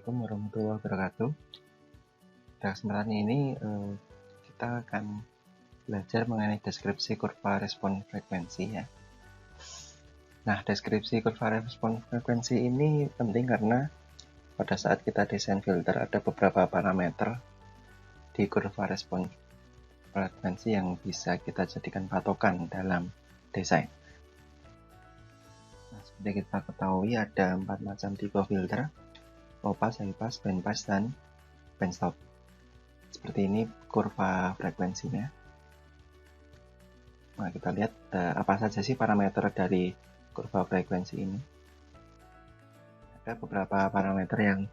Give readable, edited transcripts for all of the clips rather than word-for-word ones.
Assalamualaikum warahmatullahi wabarakatuh. Pada kesempatan ini kita akan belajar mengenai deskripsi kurva respon frekuensi ya. Nah, deskripsi kurva respon frekuensi ini penting karena pada saat kita desain filter ada beberapa parameter di kurva respon frekuensi yang bisa kita jadikan patokan dalam desain. Nah, seperti kita ketahui ada 4 macam tipe filter: low pass, high pass, band pass, dan band stop. Seperti ini kurva frekuensinya. Nah, kita lihat apa saja sih parameter dari kurva frekuensi ini. Ada beberapa parameter yang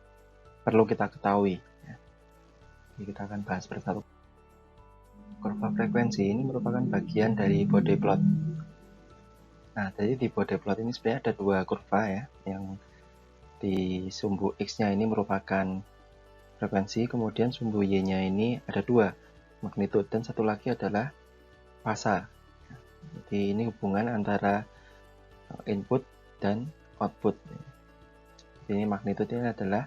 perlu kita ketahui ya. Jadi kita akan bahas persatu. Kurva frekuensi ini merupakan bagian dari body plot. Nah, jadi di body plot ini sebenarnya ada 2 kurva ya, yang di sumbu X-nya ini merupakan frekuensi, kemudian sumbu Y-nya ini ada 2, magnitude, dan satu lagi adalah fasa. Jadi ini hubungan antara input dan output. Jadi ini magnitude ini adalah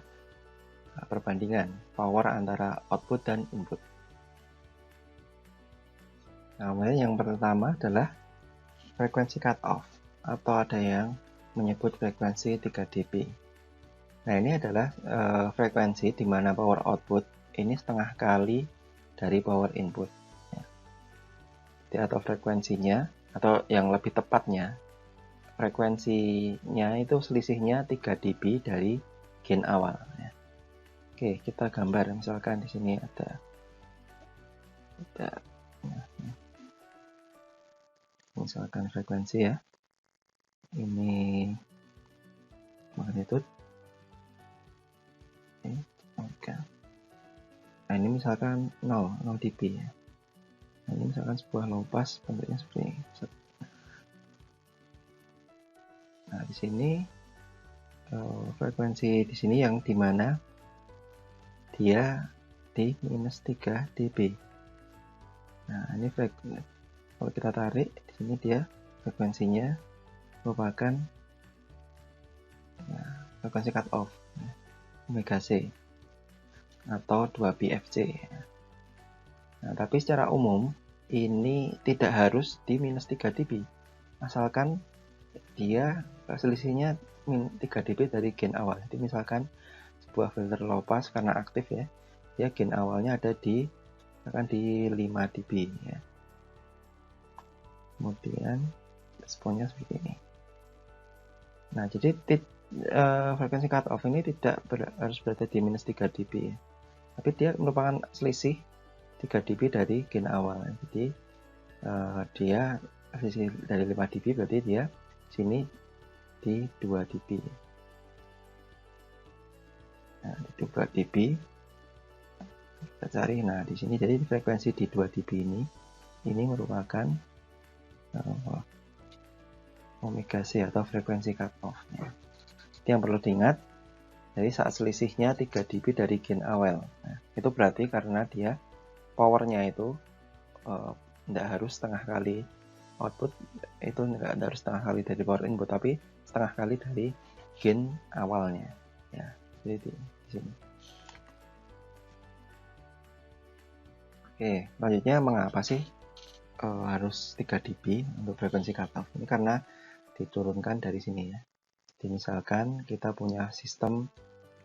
perbandingan power antara output dan input. Nah, kemudian yang pertama adalah frekuensi cutoff, atau ada yang menyebut frekuensi 3 dB. Nah, ini adalah frekuensi di mana power output ini setengah kali dari power input. Jadi, atau frekuensinya, atau yang lebih tepatnya, frekuensinya itu selisihnya 3 dB dari gain awal. Oke, kita gambar. Misalkan di sini ada misalkan frekuensi ya. Ini magnitude. Oke. Nah, ini misalkan 0 dB ya. Nah, ini misalkan sebuah low pass, bentuknya seperti ini. Nah, di sini frekuensi di sini yang dimana dia di minus 3 dB. Nah, ini kalau kita tarik di sini dia frekuensinya merupakan frekuensi cut off omega C atau 2 BFC. Nah, tapi secara umum ini tidak harus di minus 3 dB, asalkan dia selisihnya 3 dB dari gain awal. Jadi misalkan sebuah filter low pass karena aktif ya, dia gain awalnya ada di akan di 5 dB ya. Kemudian responnya seperti ini. Nah, jadi frekuensi cut off ini tidak harus berada di minus 3 dB ya, tapi dia merupakan selisih 3 dB dari gain awal. Jadi dia selisih dari 5 dB, berarti dia sini di 2 dB. Nah, di 2 dB kita cari. Nah, di sini jadi frekuensi di 2 dB ini merupakan omega C atau frekuensi cut off ya. Yang perlu diingat, jadi saat selisihnya 3 dB dari gain awal. Nah, itu berarti karena dia powernya itu tidak harus setengah kali output, itu tidak harus setengah kali dari power input, tapi setengah kali dari gain awalnya ya. Jadi di sini. Oke, selanjutnya mengapa sih harus 3 dB untuk frekuensi cutoff? Ini karena diturunkan dari sini ya. Jadi misalkan kita punya sistem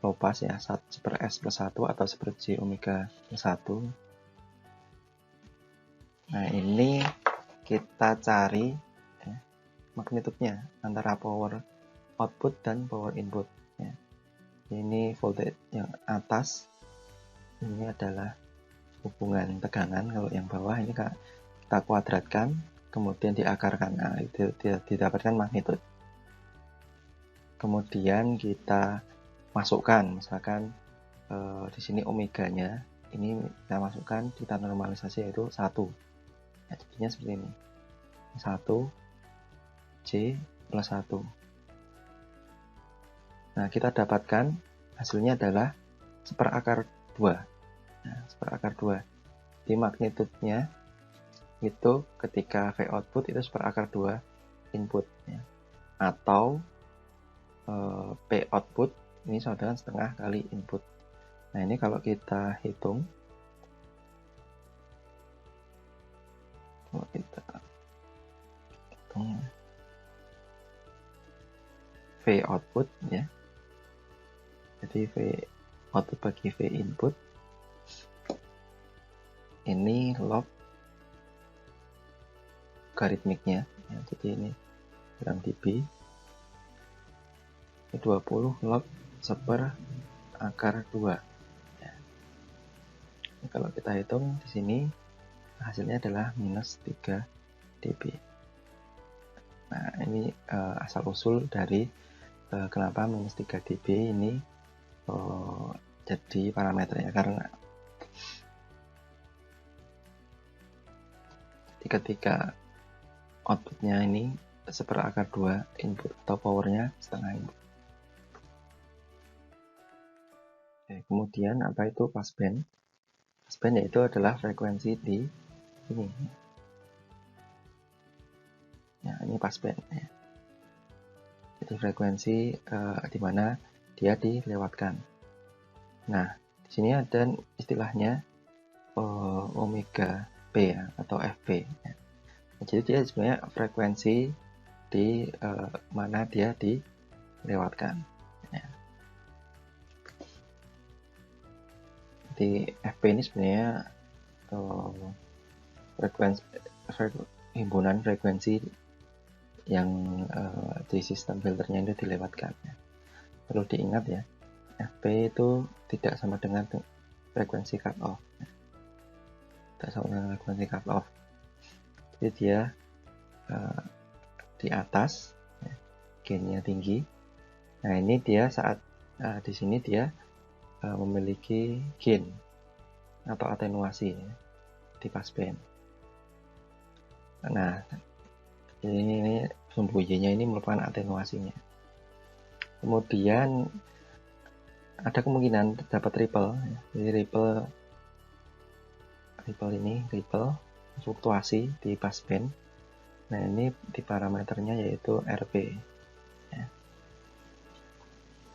low pass ya, 1/s+1 atau 1/j omega 1. Nah, ini kita cari ya, magnitudenya antara power output dan power input ya. Ini voltage yang atas ini adalah hubungan tegangan, kalau yang bawah ini kita kuadratkan kemudian diakarkan. Nah, itu didapatkan magnitude. Kemudian kita masukkan, misalkan di sini omeganya ini kita masukkan, kita normalisasi yaitu 1. Ya, jadinya seperti ini. 1/j+1. Nah, kita dapatkan hasilnya adalah 1/2. Nah, 1/2. Di magnitudenya itu ketika V output itu 1/2 input ya. Atau P output ini sama dengan setengah kali input. Nah, ini kalau kita hitung, V output ya. Jadi V output bagi V input ini log logaritmiknya ya, jadi ini dalam dB 20 log 1/akar 2 ya. Nah, kalau kita hitung di sini hasilnya adalah minus 3 dB. Nah, ini asal usul dari kenapa minus 3 dB ini jadi parameternya, karena ketika outputnya ini 1/2 input atau powernya setengah input. Oke, kemudian apa itu passband? Passband yaitu adalah frekuensi di ini. Ya, ini passband ya. Jadi frekuensi di mana dia dilewatkan. Nah, di sini ada istilahnya omega P ya, atau FP ya. Jadi dia sebenarnya frekuensi di mana dia dilewatkan ya. Jadi FP ini sebenarnya himpunan frekuensi yang di sistem filternya itu dilewatkan ya. Perlu diingat ya, FP itu tidak sama dengan frekuensi cut off ya. Tidak sama dengan frekuensi cut off. Jadi dia di atas ya, gainnya tinggi. Nah, ini dia saat di sini dia memiliki gain atau atenuasi ya, di passband. Nah, ini sumbu Y-nya ini merupakan atenuasinya. Kemudian ada kemungkinan dapat ripple ya. Jadi ripple fluktuasi di passband. Nah, ini di parameternya yaitu RP ya.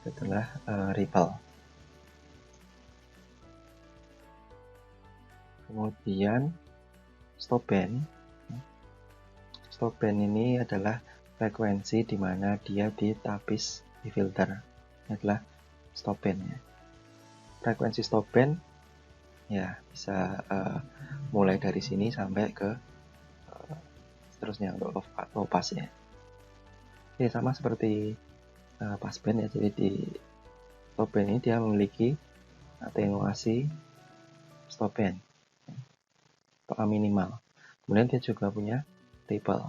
Setelah ripple. Kemudian stopband. Stopband ini adalah frekuensi di mana dia ditapis di filter. Ini adalah stopband ya. Frekuensi stopband ya bisa mulai dari sini sampai ke seterusnya untuk low pass ya. Ini sama seperti passband ya. Jadi di stopband ini dia memiliki atenuasi stopband atau minimal. Kemudian dia juga punya ripple.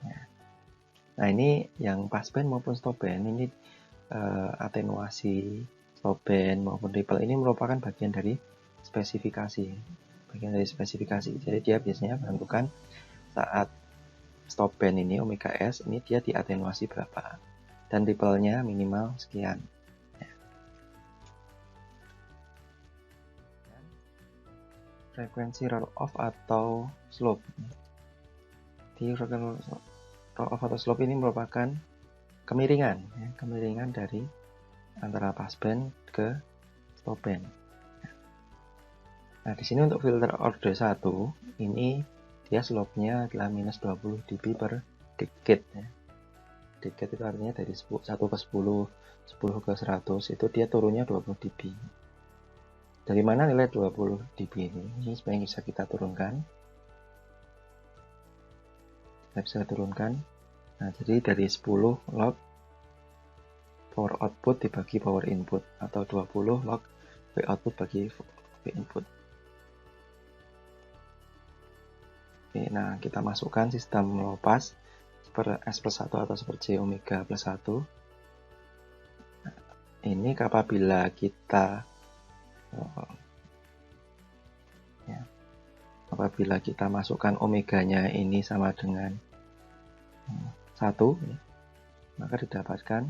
Ya. Nah, ini yang passband maupun stopband ini atenuasi stopband maupun ripple ini merupakan bagian dari spesifikasi. Jadi dia biasanya menentukan saat stopband ini omega S ini dia diatenuasi berapa dan ripple-nya minimal sekian. Ya. Frekuensi roll off atau slope. Di roll off atau slope ini merupakan kemiringan ya, kemiringan dari antara passband ke stopband. Nah, di sini untuk filter order 1 ini dia slope-nya adalah minus 20 dB per decade ya. Decade itu artinya dari 1 ke 10, 10 ke 100 itu dia turunnya 20 dB. Dari mana nilai 20 dB ini? Ini sebenarnya bisa kita turunkan. Nah, jadi dari 10 log power output dibagi power input atau 20 log V output bagi V input. Oke, nah kita masukkan sistem low pass S+1 atau seperti omega plus 1. Nah, ini apabila kita masukkan omeganya ini sama dengan 1 ya, maka didapatkan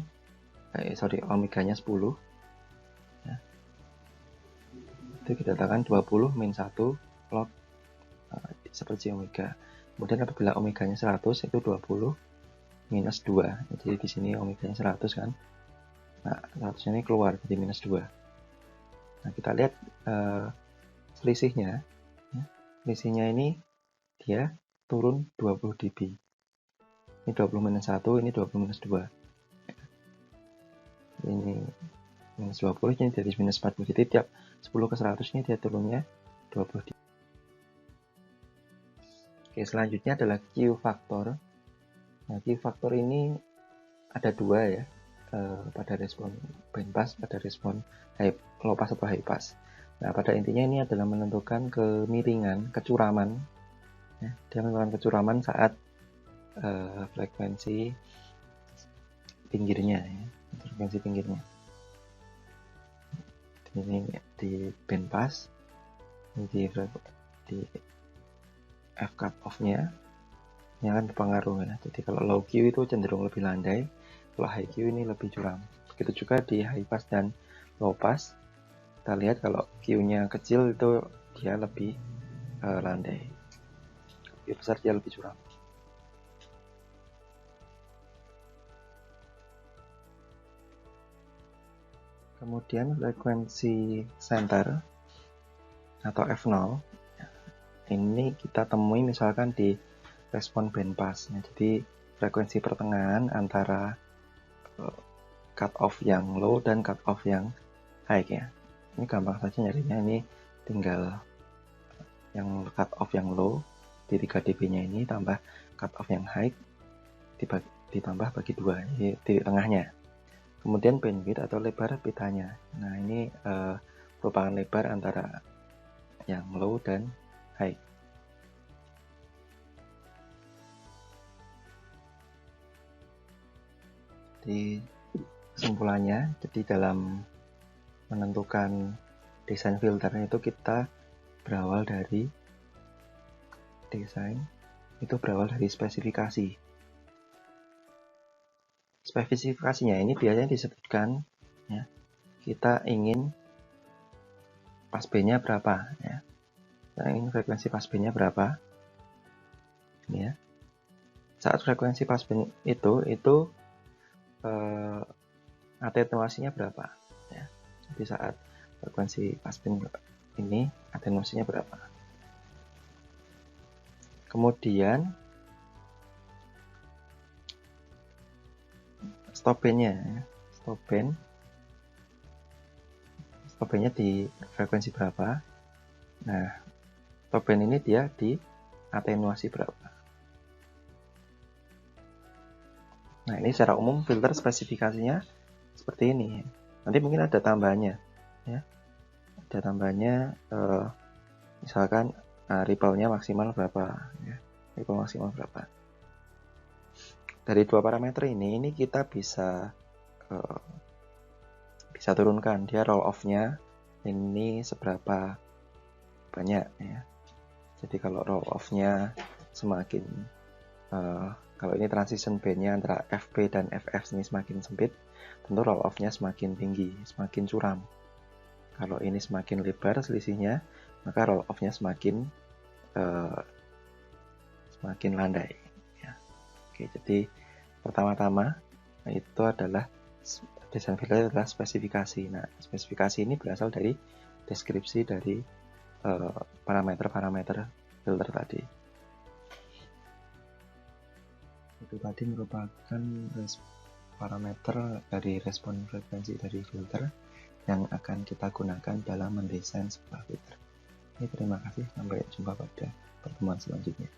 omeganya 10 ya. Itu didapatkan 20 min 1 log seperti omega. Kemudian apabila omeganya 100 itu 20 minus 2. Jadi di sini omeganya 100 kan. Nah, 100 ini keluar jadi minus 2. Nah, kita lihat selisihnya. Selisihnya ini dia turun 20 dB. Ini 20 minus 1, ini 20 minus 2. Ini minus 20, ini jadi minus 40. Jadi tiap 10 ke 100 ini dia turunnya 20 dB. Oke, selanjutnya adalah Q factor. Nah, Q factor ini ada dua ya, pada respon bandpass, pada respon low pass atau high pass. Nah, pada intinya ini adalah menentukan kemiringan, kecuraman. Ya, dia menentukan kecuraman saat frekuensi pinggirnya, ya, frekuensi pinggirnya. Ini di bandpass, ini di F cut off-nya, ini akan berpengaruh ya. Jadi kalau low Q itu cenderung lebih landai, kalau high Q ini lebih curam. Begitu juga di high pass dan low pass. Kita lihat kalau Q-nya kecil itu dia lebih landai. Q besar dia lebih curam. Kemudian frekuensi center atau F0 ini kita temui misalkan di respon bandpass. Nah, jadi frekuensi pertengahan antara cut off yang low dan cut off yang high ya. Ini gampang saja nyarinya, ini tinggal yang cut off yang low di 3 dB nya ini tambah cut off yang high ditambah bagi 2 di tengahnya. Kemudian bandwidth atau lebar pitanya. Nah, ini merupakan lebar antara yang low dan high. Di kesimpulannya, jadi dalam menentukan desain filter itu kita berawal dari desain, itu berawal dari spesifikasi. Spesifikasinya ini biasanya disebutkan ya, kita ingin pas B-nya berapa ya. Kita ingin frekuensi pas B-nya berapa. Ini ya. Saat frekuensi pas B itu atenuasinya berapa ya. Jadi saat frekuensi pas B ini atenuasinya berapa. Kemudian stop band-nya ya. Stop band-nya di frekuensi berapa. Nah, stop band ini dia di atenuasi berapa. Nah, ini secara umum filter spesifikasinya seperti ini. Nanti mungkin ada tambahannya ya. Ada tambahannya misalkan ripple-nya maksimal berapa ya. Ripple maksimal berapa. Dari dua parameter ini kita bisa turunkan dia roll off-nya ini seberapa banyak ya. Jadi kalau roll off-nya semakin kalau ini transition band-nya antara FP dan FF ini semakin sempit, tentu roll off-nya semakin tinggi, semakin curam. Kalau ini semakin lebar selisihnya, maka roll off-nya semakin landai ya. Oke, jadi pertama-tama itu adalah desain filter adalah spesifikasi. Nah, spesifikasi ini berasal dari deskripsi dari parameter-parameter filter tadi. Itu tadi merupakan parameter dari respon frekuensi dari filter yang akan kita gunakan dalam mendesain sebuah filter. Terima kasih, sampai jumpa pada pertemuan selanjutnya.